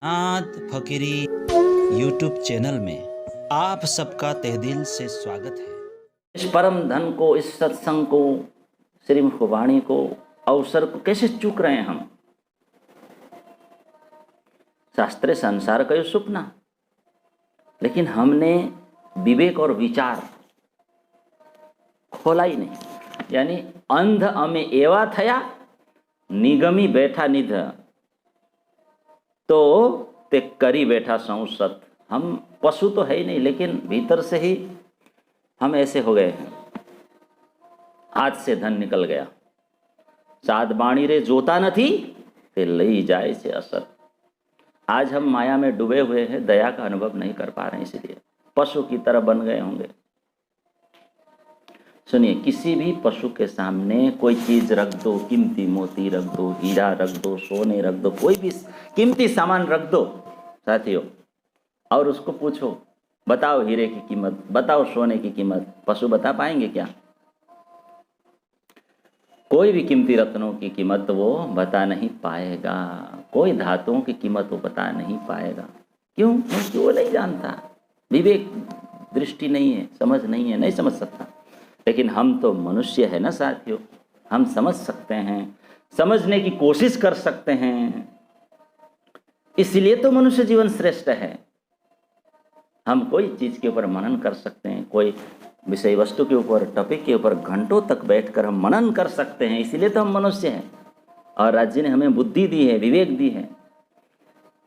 नाथ फकीरी YouTube channel में आप सबका तहे दिल से स्वागत है। इस परम धन को, इस सत्संग को, श्रीमुख वाणी को, अवसर को कैसे चूक रहे हैं हम। शास्त्रे संसार का सुपना, लेकिन हमने विवेक और विचार खोला ही नहीं। यानी अंध अमे एवा थया, निगमी बैठा निध, तो ते करी बैठा संसत। हम पशु तो है ही नहीं, लेकिन भीतर से ही हम ऐसे हो गए हैं। हाथ से धन निकल गया, साध बाणी रे जोता नहीं ते लई जाए से असर। आज हम माया में डूबे हुए हैं, दया का अनुभव नहीं कर पा रहे हैं, इसलिए पशु की तरह बन गए होंगे। सुनिए, किसी भी पशु के सामने कोई चीज रख दो, कीमती मोती रख दो, हीरा रख दो, सोने रख दो, कोई भी कीमती सामान रख दो साथियों, और उसको पूछो बताओ हीरे की कीमत, बताओ सोने की कीमत, पशु बता पाएंगे क्या? कोई भी कीमती रत्नों की कीमत वो बता नहीं पाएगा, कोई धातुओं की कीमत वो बता नहीं पाएगा। क्यों? क्योंकि वो नहीं जानता, विवेक दृष्टि नहीं है, समझ नहीं है, नहीं समझ सकता। लेकिन हम तो मनुष्य है ना साथियों, हम समझ सकते हैं, समझने की कोशिश कर सकते हैं। इसलिए तो मनुष्य जीवन श्रेष्ठ है। हम कोई चीज के ऊपर मनन कर सकते हैं, कोई विषय वस्तु के ऊपर, टॉपिक के ऊपर घंटों तक बैठकर हम मनन कर सकते हैं। इसलिए तो हम मनुष्य हैं, और राज्य ने हमें बुद्धि दी है, विवेक दी है।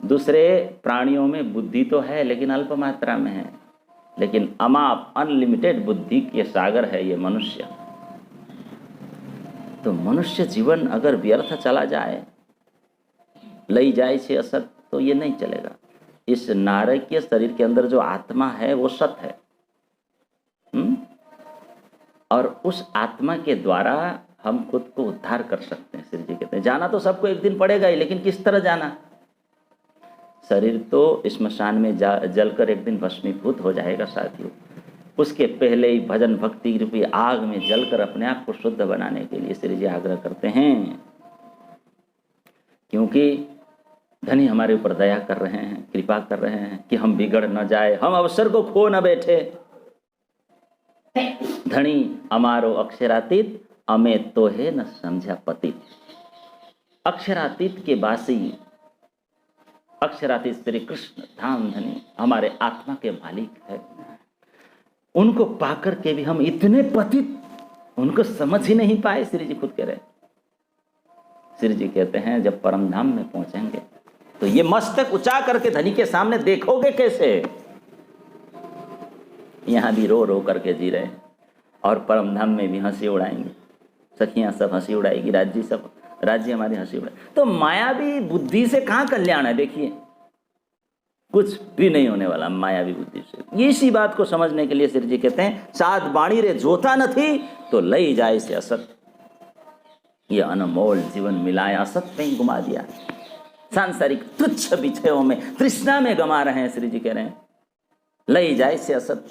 दूसरे प्राणियों में बुद्धि तो है, लेकिन अल्प मात्रा में है, लेकिन अमाप अनलिमिटेड बुद्धि के सागर है ये मनुष्य। तो मनुष्य जीवन अगर व्यर्थ चला जाए, लई जाए से असत, तो ये नहीं चलेगा। इस नारकीय शरीर के अंदर जो आत्मा है वो सत है, और उस आत्मा के द्वारा हम खुद को उद्धार कर सकते हैं। श्री जी कहते हैं जाना तो सबको एक दिन पड़ेगा ही, लेकिन किस तरह जाना? शरीर तो स्मशान में जलकर एक दिन भस्मीभूत हो जाएगा साथियों। उसके पहले ही भजन भक्ति रूपी आग में जलकर अपने आप को शुद्ध बनाने के लिए श्री जी आग्रह करते हैं, क्योंकि धनी हमारे ऊपर दया कर रहे हैं, कृपा कर रहे हैं कि हम बिगड़ न जाए, हम अवसर को खो न बैठे। धनी अमारो अक्षरातीत, अमे तो है न समझा पतित। अक्षरातीत के वासी, अक्षरातीत श्री कृष्ण धाम धनी हमारे आत्मा के मालिक है। उनको पाकर के भी हम इतने पतित, उनको समझ ही नहीं पाए। श्री जी खुद कह रहे, श्री जी कहते हैं जब परम धाम में पहुंचेंगे तो ये मस्तक ऊंचा करके धनी के सामने देखोगे कैसे? यहां भी रो रो करके जी रहे हैं, और परम धाम में भी हंसी उड़ाएंगे। सखियां सब हंसी उड़ाएगी, राज्य हमारी हंसी उड़ाए। तो मायावी बुद्धि से कहां कल्याण है? देखिए, कुछ भी नहीं होने वाला मायावी बुद्धि से। इसी बात को समझने के लिए श्री जी कहते हैं साध बाणी रे जोता नहीं तो लई जाए से असत। ये अनमोल जीवन मिलाया, असत में ही घुमा दिया। सांसारिक तुच्छ विषयों में, तृष्णा में गमा रहे हैं। श्री जी कह रहे हैं लई जाए से असत।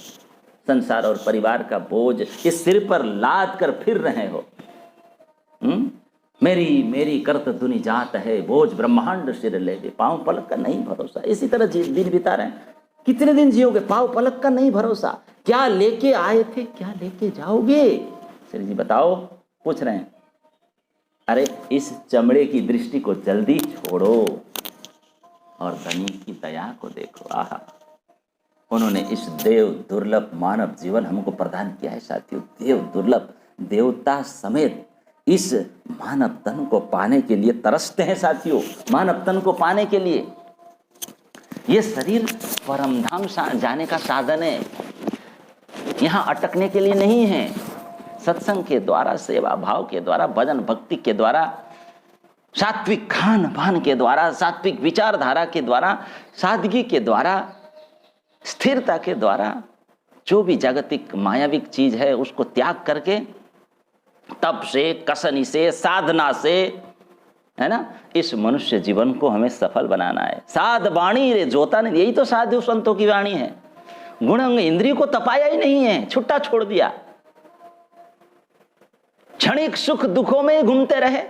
संसार और परिवार का बोझ इस सिर पर लाद कर फिर रहे हो। मेरी मेरी करत दुनि जात है, बोझ ब्रह्मांड सिर ले दे, पांव पलक का नहीं भरोसा। इसी तरह दिन बिता रहे हैं। कितने दिन जियोगे? पांव पलक का नहीं भरोसा। क्या लेके आए थे, क्या लेके जाओगे? श्री जी बताओ, पूछ रहे हैं। अरे इस चमड़े की दृष्टि को जल्दी छोड़ो और धनी की दया को देखो। आहा, उन्होंने इस देव दुर्लभ मानव जीवन हमको प्रदान किया है साथियों। देव दुर्लभ, देवता समेत इस मानव तन को पाने के लिए तरसते हैं साथियों। मानव तन को पाने के लिए ये शरीर परमधाम जाने का साधन है, यहाँ अटकने के लिए नहीं है। सत्संग के द्वारा, सेवा भाव के द्वारा, भजन भक्ति के द्वारा, सात्विक खान पान के द्वारा, सात्विक विचारधारा के द्वारा, सादगी के द्वारा, स्थिरता के द्वारा, जो भी जागतिक मायाविक चीज है उसको त्याग करके तप से, कसनी से, साधना से, है ना, इस मनुष्य जीवन को हमें सफल बनाना है। साध वाणी रे जोता नहीं, यही तो साधु संतों की वाणी है। गुण अंग इंद्रिय को तपाया ही नहीं है, छुट्टा छोड़ दिया। क्षणिक सुख दुखों में घूमते रहे,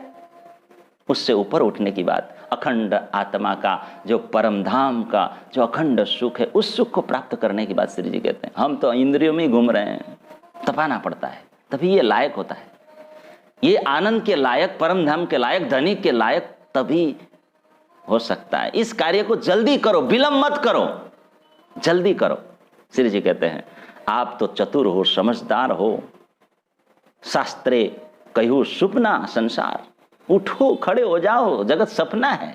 उससे ऊपर उठने की बात। अखंड आत्मा का, जो परम धाम का जो अखंड सुख है, उस सुख को प्राप्त करने की बात श्री जी कहते हैं। हम तो इंद्रियों में ही घूम रहे हैं, तपाना पड़ता है, तभी ये लायक होता है। ये आनंद के लायक, परम धाम के लायक, धनी के लायक तभी हो सकता है। इस कार्य को जल्दी करो, विलंब मत करो, जल्दी करो। श्री जी कहते हैं आप तो चतुर हो, समझदार हो, शास्त्रे कहू सुपना संसार, उठो खड़े हो जाओ, जगत सपना है।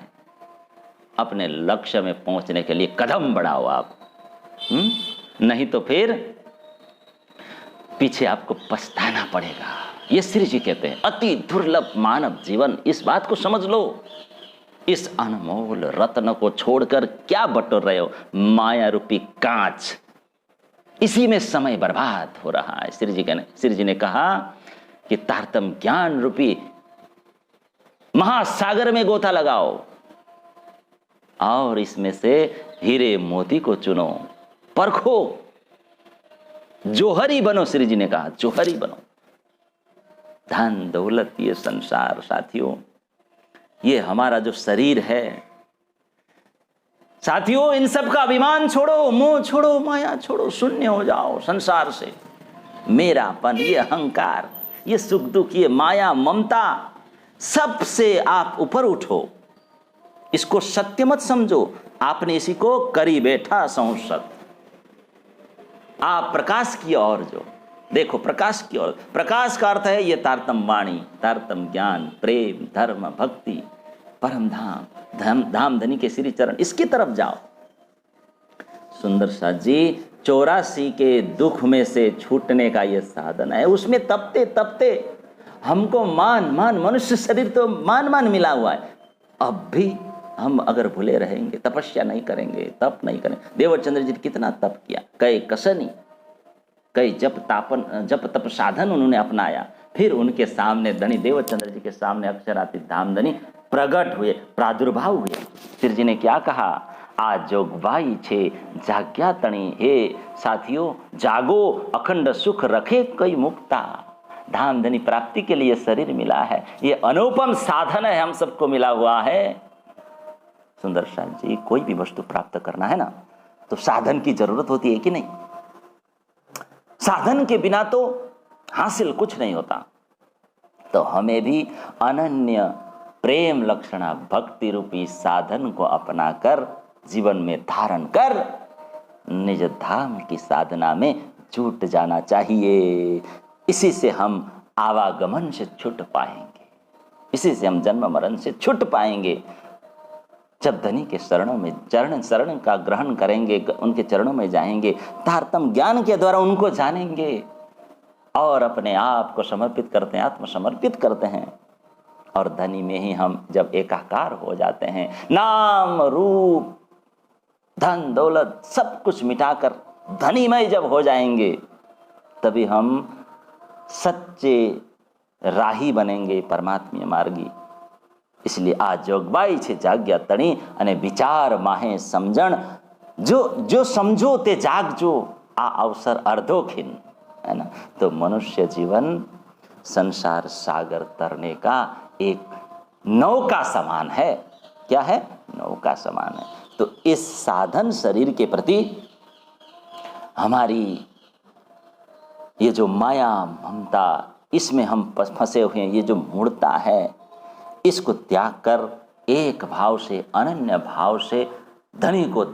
अपने लक्ष्य में पहुंचने के लिए कदम बढ़ाओ आप, नहीं तो फिर पीछे आपको पछताना पड़ेगा। ये श्री जी कहते हैं अति दुर्लभ मानव जीवन, इस बात को समझ लो। इस अनमोल रत्न को छोड़कर क्या बटोर रहे हो? माया रूपी कांच, इसी में समय बर्बाद हो रहा है। श्री जी ने कहा कि तारतम ज्ञान रूपी महासागर में गोता लगाओ और इसमें से हीरे मोती को चुनो, परखो, जोहरी बनो। श्री जी ने कहा जोहरी बनो। धन दौलत ये संसार साथियों, ये हमारा जो शरीर है साथियों, इन सब का अभिमान छोड़ो, मोह छोड़ो, माया छोड़ो, शून्य हो जाओ संसार से। मेरापन, ये अहंकार, ये सुख दुख, ये माया ममता, सबसे आप ऊपर उठो। इसको सत्य मत समझो, आपने इसी को करी बैठा संसत। आप प्रकाश की ओर जो देखो, प्रकाश की ओर। प्रकाश का अर्थ है ये तारतम वाणी, तारतम ज्ञान, प्रेम, धर्म, भक्ति, परम धाम, धाम धनी के श्री चरण, इसकी तरफ जाओ। सुंदर साथ जी 84 के दुख में से छूटने का ये साधन है। उसमें तपते तपते हमको मान मनुष्य शरीर तो मान मिला हुआ है। अब भी हम अगर भूले रहेंगे, तपस्या नहीं करेंगे, तप नहीं करेंगे। देवचंद्र जी ने कितना तप किया, कई कसनी, कई जप तप साधन उन्होंने अपनाया। फिर उनके सामने धनी देवचंद्र जी के सामने अक्षरातीत धामधनी प्रकट हुए, प्रादुर्भाव हुए। श्री जी ने क्या कहा? आज जोगबाई छे जाग्या तणी, हे साथियों जागो, अखंड सुख रखे कई मुक्ता। धामधनी प्राप्ति के लिए शरीर मिला है, ये अनुपम साधन है, हम सबको मिला हुआ है। सुंदर साथ जी, कोई भी वस्तु प्राप्त करना है ना, तो साधन की जरूरत होती है कि नहीं? साधन के बिना तो हासिल कुछ नहीं होता। तो हमें भी अनन्य प्रेम लक्षणा भक्ति रूपी साधन को अपनाकर जीवन में धारण कर निज धाम की साधना में जुट जाना चाहिए। इसी से हम आवागमन से छूट पाएंगे, इसी से हम जन्म मरण से छूट पाएंगे। जब धनी के शरणों में शरण का ग्रहण करेंगे, उनके चरणों में जाएंगे, तारतम ज्ञान के द्वारा उनको जानेंगे और अपने आप को समर्पित करते हैं, आत्मसमर्पित करते हैं। और धनी में ही हम जब एकाकार हो जाते हैं, नाम रूप धन दौलत सब कुछ मिटाकर धनीमय जब हो जाएंगे, तभी हम सच्चे राही बनेंगे, परमात्मीय मार्गी। इसलिए आज जोगबाई छे जाग्या तणी अने विचार माहे समझण, जो समझो ते जागजो, आ अवसर अर्धोखिन, है ना। तो मनुष्य जीवन संसार सागर तरने का एक नौका समान है। क्या है? नौका समान है। तो इस साधन शरीर के प्रति हमारी ये जो माया ममता, इसमें हम फंसे हुए हैं, ये जो मूढ़ता है, इसको त्याग कर एक भाव से, अनन्य भाव से धनी को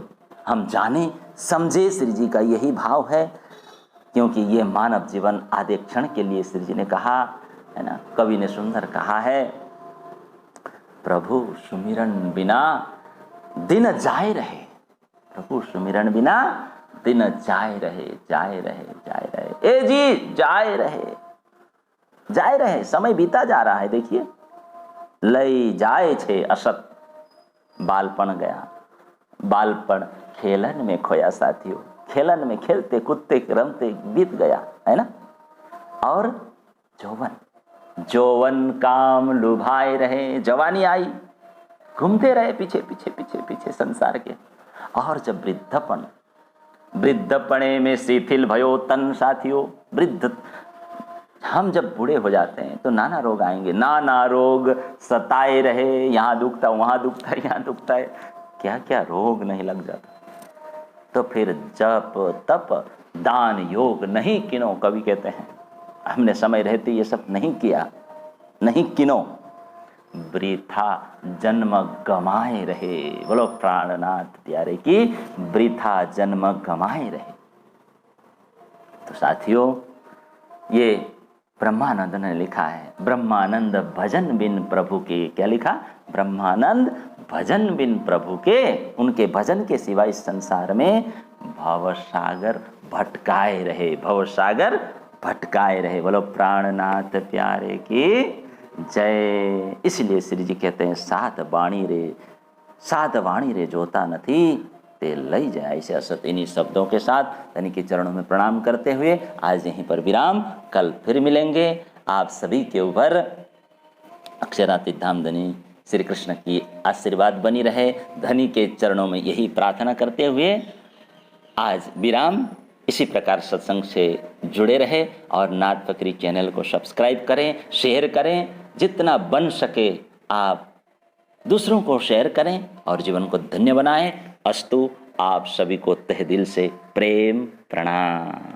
हम जाने समझे। श्री जी का यही भाव है, क्योंकि ये मानव जीवन आधे क्षण के लिए श्री जी ने कहा है ना। कवि ने सुंदर कहा है, प्रभु सुमिरन बिना दिन जाए रहे, प्रभु सुमिरन बिना दिन जाए रहे, जाए रहे, जाए रहे। ए जी जाए रहे, जाए रहे, समय बीता जा रहा है। देखिए, लई जाए छे असत, बालपन गया, बालपन खेलन में खोया साथियों, खेलन में खेलते कूदते रमते बीत गया, है ना। और जौवन काम लुभाए रहे, जवानी आई, घूमते रहे पीछे पीछे पीछे पीछे संसार के। और जब वृद्धपने में शिथिल भयो तन साथियों, वृद्ध हम जब बूढ़े हो जाते हैं तो नाना रोग आएंगे, नाना रोग सताए रहे, यहाँ दुखता वहाँ दुखता है, यहाँ दुखता है, क्या क्या रोग नहीं लग जाता। तो फिर जप तप दान योग नहीं किनो, कवि कहते हैं हमने समय रहते ये सब नहीं किया, नहीं किनो, वृथा जन्म गमाए रहे। बोलो प्राणनाथ प्यारे की वृथा जन्म गमाए रहे। तो साथियों, ये ब्रह्मानंद ने लिखा है, ब्रह्मानंद भजन बिन प्रभु के, क्या लिखा? ब्रह्मानंद भजन बिन प्रभु के, उनके भजन के सिवा इस संसार में भवसागर भटकाए रहे, भवसागर भटकाए रहे। बोलो प्राणनाथ प्यारे की जय। इसलिए श्री जी कहते हैं सात वाणी रे जोता नथी ते लई जाए। ऐसे असत इन्हीं शब्दों के साथ धनी के चरणों में प्रणाम करते हुए आज यहीं पर विराम। कल फिर मिलेंगे। आप सभी के ऊपर अक्षरातीत धाम धनी श्री कृष्ण की आशीर्वाद बनी रहे। धनी के चरणों में यही प्रार्थना करते हुए आज विराम। इसी प्रकार सत्संग से जुड़े रहे और नाथ फकरी चैनल को सब्सक्राइब करें, शेयर करें, जितना बन सके आप दूसरों को शेयर करें और जीवन को धन्य बनाएं। अस्तु। आप सभी को तहे दिल से प्रेम प्रणाम।